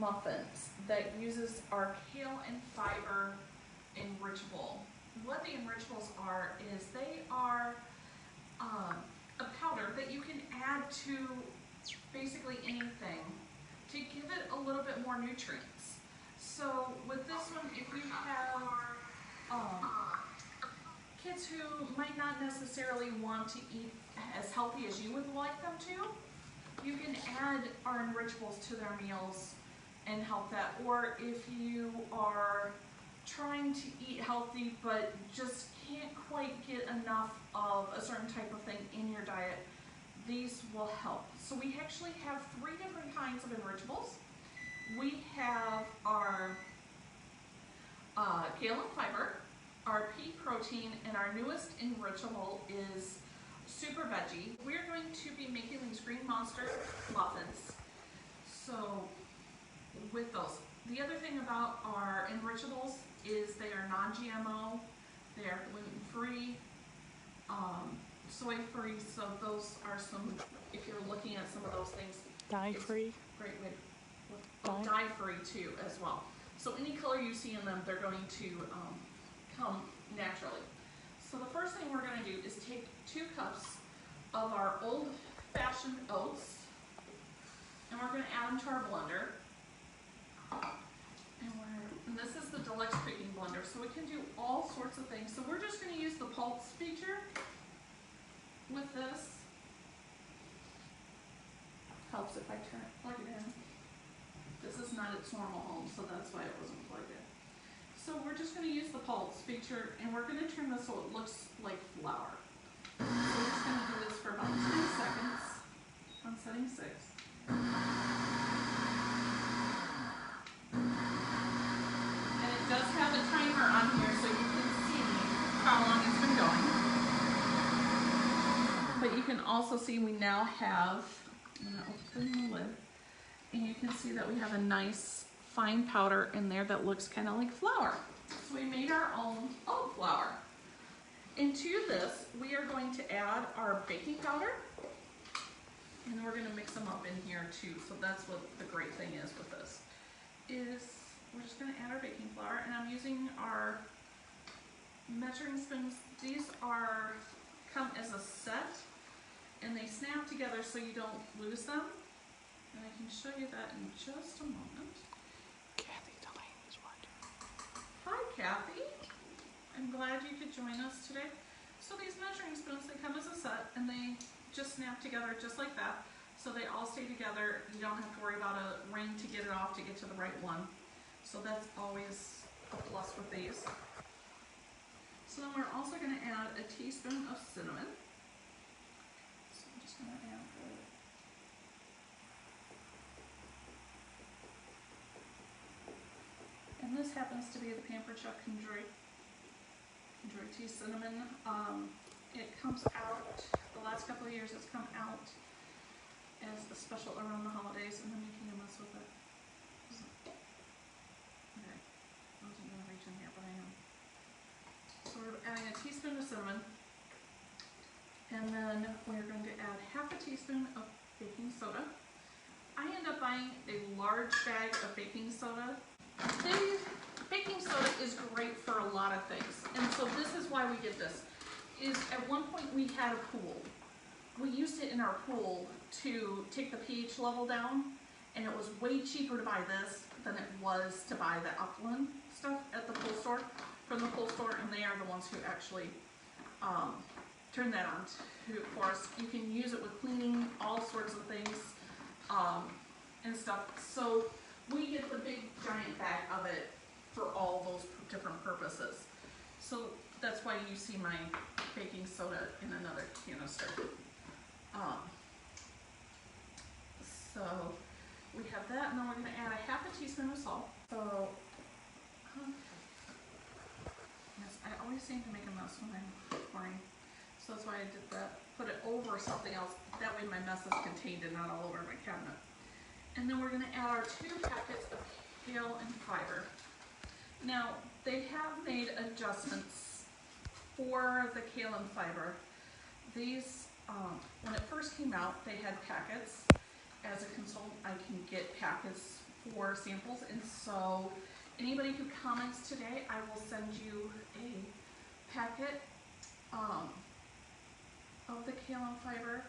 muffins that uses our kale and fiber enrichable. What the enrichables are is they are a powder that you can add to basically anything to give it a little bit more nutrients. So with this one, if you have kids who might not necessarily want to eat as healthy as you would like them to, you can add our enrichables to their meals and help that. Or if you are trying to eat healthy but just can't quite get enough of a certain type of thing in your diet, these will help. So we actually have 3 different kinds of enrichables. We have our kale and fiber, our pea protein, and our newest enrichable is super veggie. We're going to be making these green monster muffins. So with those, the other thing about our enrichables is they are non-GMO, they are gluten-free, soy-free, so those are some, if you're looking at some of those things. Dye-free. Great way. Dye-free too as well. So any color you see in them, they're going to come naturally. So the first thing we're going to do is take 2 cups of our old-fashioned oats, and we're going to add them to our blender. And this is the deluxe cooking blender, so we can do all sorts of things. So we're just going to use the pulse feature with this. Helps if I plug it in. This is not its normal home, so that's why it wasn't plugged in. So we're just going to use the pulse feature, and we're going to turn this so it looks like flour. So we're just going to do this for about 10 seconds on setting 6. Does have a timer on here so you can see how long it's been going. But you can also see we now have, I'm going to open the lid, and you can see that we have a nice fine powder in there that looks kind of like flour. So we made our own oat flour. Into this, we are going to add our baking powder, and we're going to mix them up in here too. So that's what the great thing is with this, is we're just going to add our baking flour, and I'm using our measuring spoons. These come as a set, and they snap together so you don't lose them. And I can show you that in just a moment. Kathy Delaney's watching. Hi, Kathy. I'm glad you could join us today. So these measuring spoons, they come as a set, and they just snap together just like that. So they all stay together. You don't have to worry about a ring to get it off to get to the right one. So that's always a plus with these. So then we're also going to add a teaspoon of cinnamon. So I'm just going to add that. And this happens to be the Pampered Chef Enjoy Tea Cinnamon. It comes out, the last couple of years it's come out as a special around the holidays, and I'm making a mess with it. So we're adding a teaspoon of cinnamon, and then we're going to add half a teaspoon of baking soda. I end up buying a large bag of baking soda. Baking soda is great for a lot of things, and so this is why we get this. Is at one point we had a pool. We used it in our pool to take the pH level down, and it was way cheaper to buy this than it was to buy the Upland stuff at the pool store, from the pool store, and they are the ones who actually turn that on for us. You can use it with cleaning, all sorts of things, and stuff. So we get the big giant bag of it for all those different purposes. So that's why you see my baking soda in another canister. So we have that, and then we're going to add a half a teaspoon of salt. So yes, I always seem to make a mess when I'm pouring, so that's why I did that. Put it over something else. That way my mess is contained and not all over my cabinet. And then we're going to add our 2 packets of kale and fiber. Now they have made adjustments for the kale and fiber. These, when it first came out, they had packets. As a consultant, I can get packets for samples, and so anybody who comments today, I will send you a packet of the kaolin fiber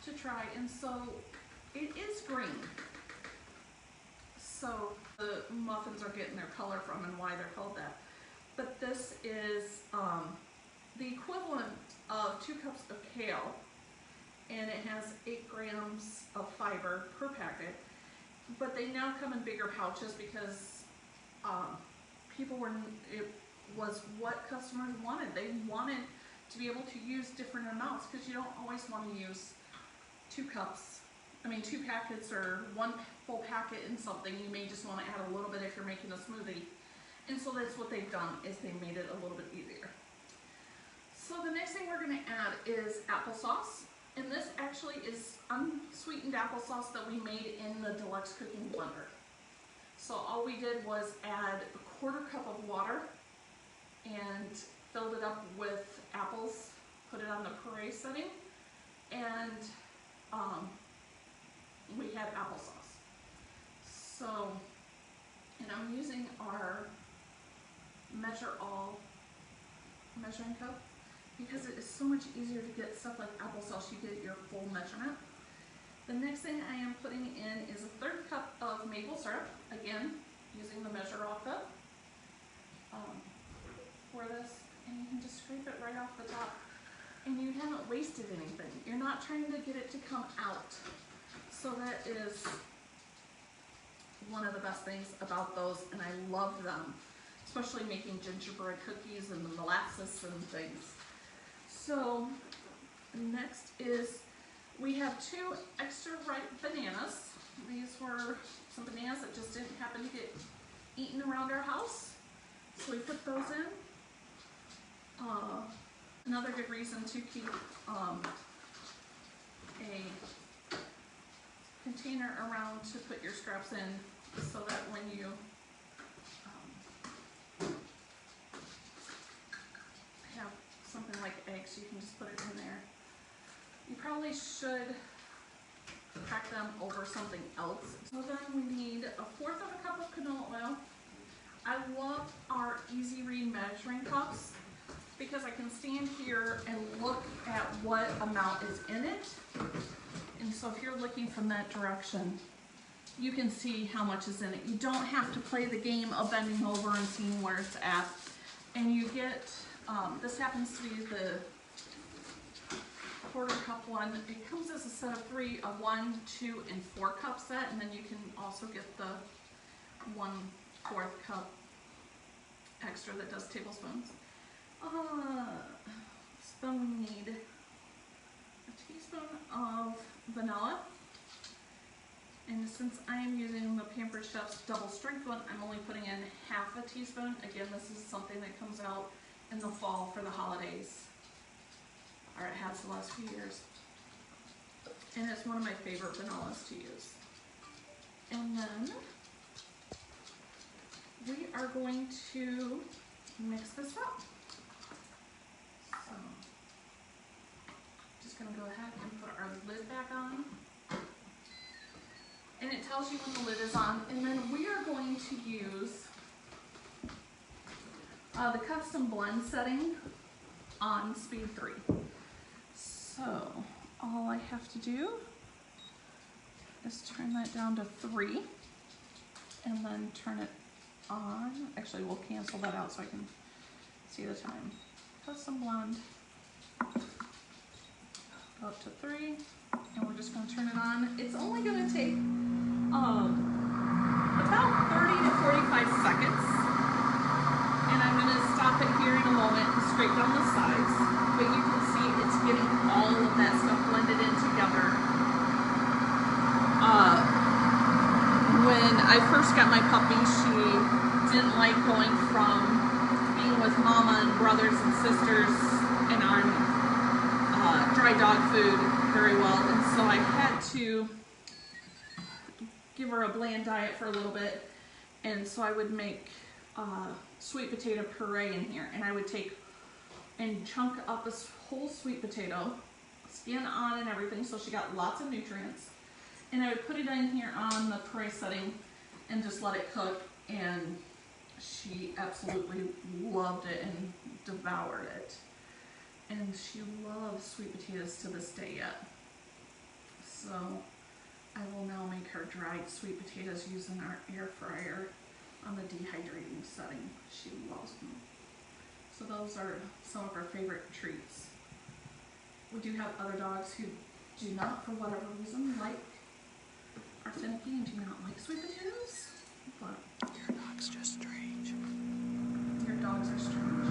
to try. And so it is green. So the muffins are getting their color from and why they're called that. But this is the equivalent of 2 cups of kale, and it has 8 grams of fiber per packet. But they now come in bigger pouches because it was what customers wanted. They wanted to be able to use different amounts because you don't always want to use 2 packets or 1 full packet in something. You may just want to add a little bit if you're making a smoothie. And so that's what they've done, is they made it a little bit easier. So the next thing we're going to add is applesauce. And this actually is unsweetened applesauce that we made in the deluxe cooking blender. So all we did was add a 1/4 cup of water and filled it up with apples, put it on the puree setting, and we had applesauce. So, and I'm using our Measure All measuring cup because it is so much easier to get stuff like applesauce. You get your full measurement. The next thing I am putting in is a 1/3 cup of maple syrup, again using the Measure All cup for this, and you can just scrape it right off the top, and you haven't wasted anything. You're not trying to get it to come out. So that is one of the best things about those, and I love them, especially making gingerbread cookies and the molasses and things. So next is, we have 2 extra ripe bananas. These were some bananas that just didn't happen to get eaten around our house, so we put those in. Another good reason to keep a container around to put your scraps in, so that when you have something like eggs, you can just put it in there. You probably should crack them over something else. So then we need a 1/4 cup of canola oil. I love our Easy Read measuring cups because I can stand here and look at what amount is in it. And so if you're looking from that direction, you can see how much is in it. You don't have to play the game of bending over and seeing where it's at. And you get, this happens to be the 1/4 cup one. It comes as a set of 3, a 1, 2, and 4 cup set, and then you can also get the 1/4 cup extra that does tablespoons. So we need a teaspoon of vanilla, and since I am using the Pampered Chef's double strength one, I'm only putting in 1/2 teaspoon. Again, this is something that comes out in the fall for the holidays, or it has the last few years, and it's one of my favorite vanillas to use. And then we are going to mix this up. So, just going to go ahead and put our lid back on. And it tells you when the lid is on. And then we are going to use the custom blend setting on speed 3. So all I have to do is turn that down to 3 and then turn it on. Actually, we'll cancel that out so I can see the time. Custom blend, go up to 3, and we're just going to turn it on. It's only going to take about 30 to 45 seconds, and I'm going to stop it here in a moment and scrape down the sides, but you can see it's getting all of that stuff blended in together. When I first got my puppy, she didn't like going from being with mama and brothers and sisters and on dry dog food very well, and so I had to give her a bland diet for a little bit, and so I would make sweet potato puree in here, and I would take and chunk up a whole sweet potato, skin on and everything, so she got lots of nutrients, and I would put it in here on the puree setting, and just let it cook, and she absolutely loved it and devoured it. And she loves sweet potatoes to this day yet. So I will now make her dried sweet potatoes using our air fryer on the dehydrating setting. She loves them. So those are some of our favorite treats. We do have other dogs who do not, for whatever reason, are finicky and do not like sweet potatoes. But Your dog's just strange. your dogs are strange.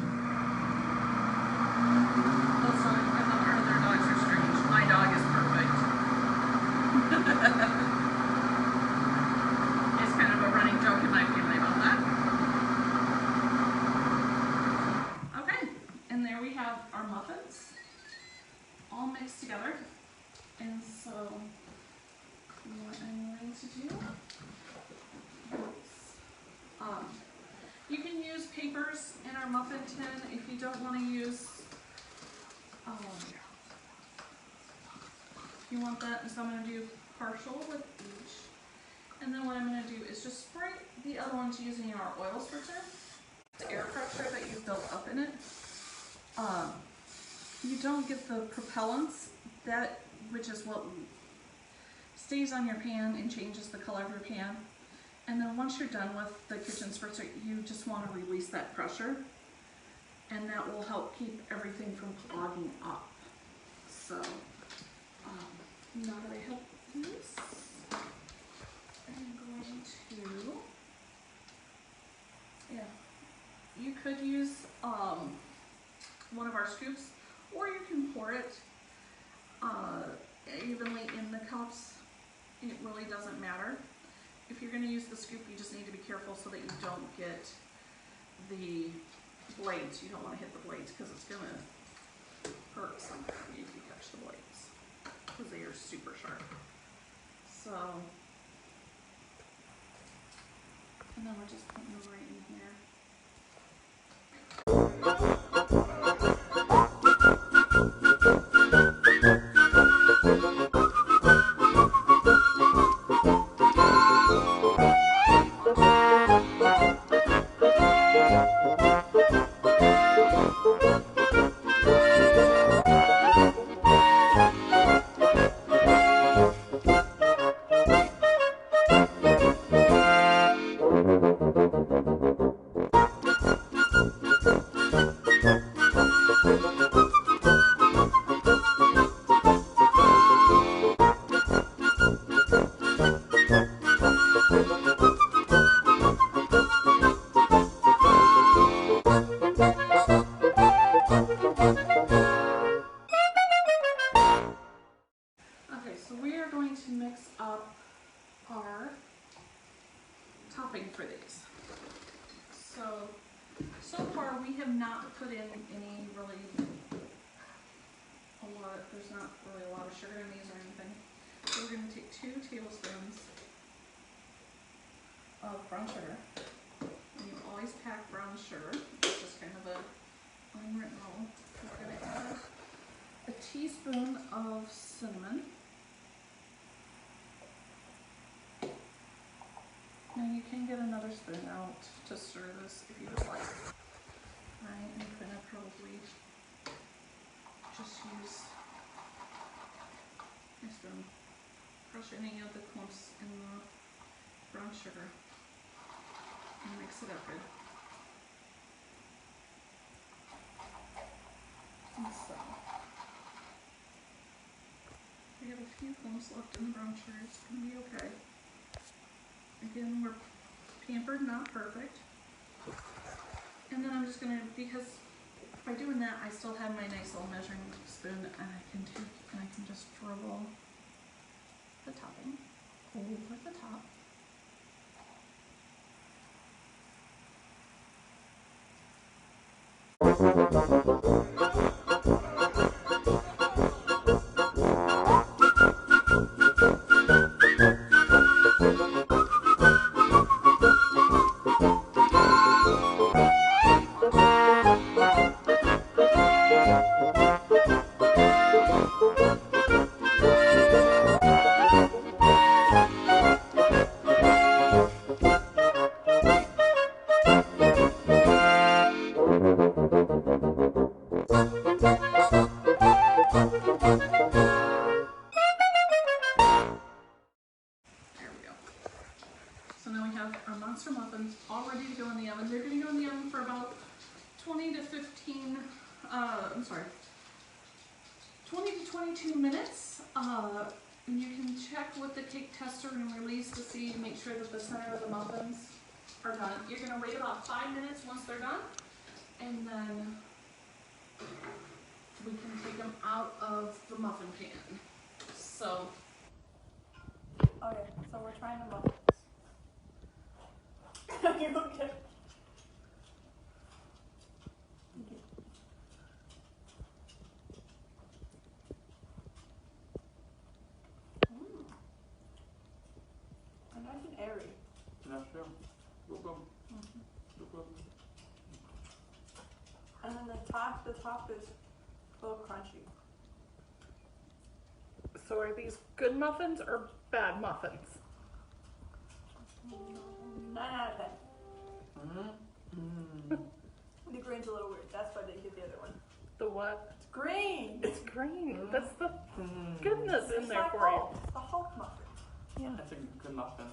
Also, I thought our other dogs are strange. My dog is perfect. It's kind of a running joke in my family about that. Okay, and there we have our muffins all mixed together. And so what I'm going to do is, you can use papers in our muffin tin if you don't want to use, if you want that. So I'm going to do partial with each. And then what I'm going to do is just spray the other ones using our oil spritzer. The air pressure that you've built up in it. You don't get the propellants, which is what stays on your pan and changes the color of your pan. And then once you're done with the kitchen spritzer, you just want to release that pressure, and that will help keep everything from clogging up. So now that I have this, I'm going to, you could use one of our scoops, or you can pour it evenly in the cups. It really doesn't matter. If you're going to use the scoop, you just need to be careful so that you don't get the blades. You don't want to hit the blades because it's going to hurt something if you touch the blades, because they are super sharp. So, and then we're just putting them right in here. Okay, so we are going to mix up our topping for these. So far we have not put in any there's not really a lot of sugar in these or anything. So we're going to take 2 tablespoons of brown sugar. And you always pack brown sugar. It's just kind of a unwritten rule. We're going to add a teaspoon of cinnamon. Now you can get another spoon out to stir this if you would like. Right, I'm going to probably just use my spoon. Crush any of the clumps in the brown sugar and mix it up good. And so, we have a few clumps left in the brown sugar. It's going to be okay. Again, we're pampered, not perfect. And then I'm just going to, because by doing that, I still have my nice little measuring spoon, and I can take and I can just dribble the topping over the top. we go. So now we have our monster muffins all ready to go in the oven. They're going to go in the oven for about 20 to 22 minutes. You can check with the cake tester and release to see, make sure that the center of the muffins are done. You're going to wait about 5 minutes once they're done, and then we can take them out of the muffin pan. So, Okay, so we're trying the muffins. Are you okay? They're nice and airy. Yeah, sure. Look up. Look up. And then the top is a little crunchy. so are these good muffins or bad muffins? 9 out of 10. Mm-hmm. The green's a little weird. That's why they did the other one. The what? It's green. It's green. That's the Mm-hmm. goodness in It's there like for you. Hulk. It's a Hulk muffin. Yeah. That's a good muffin.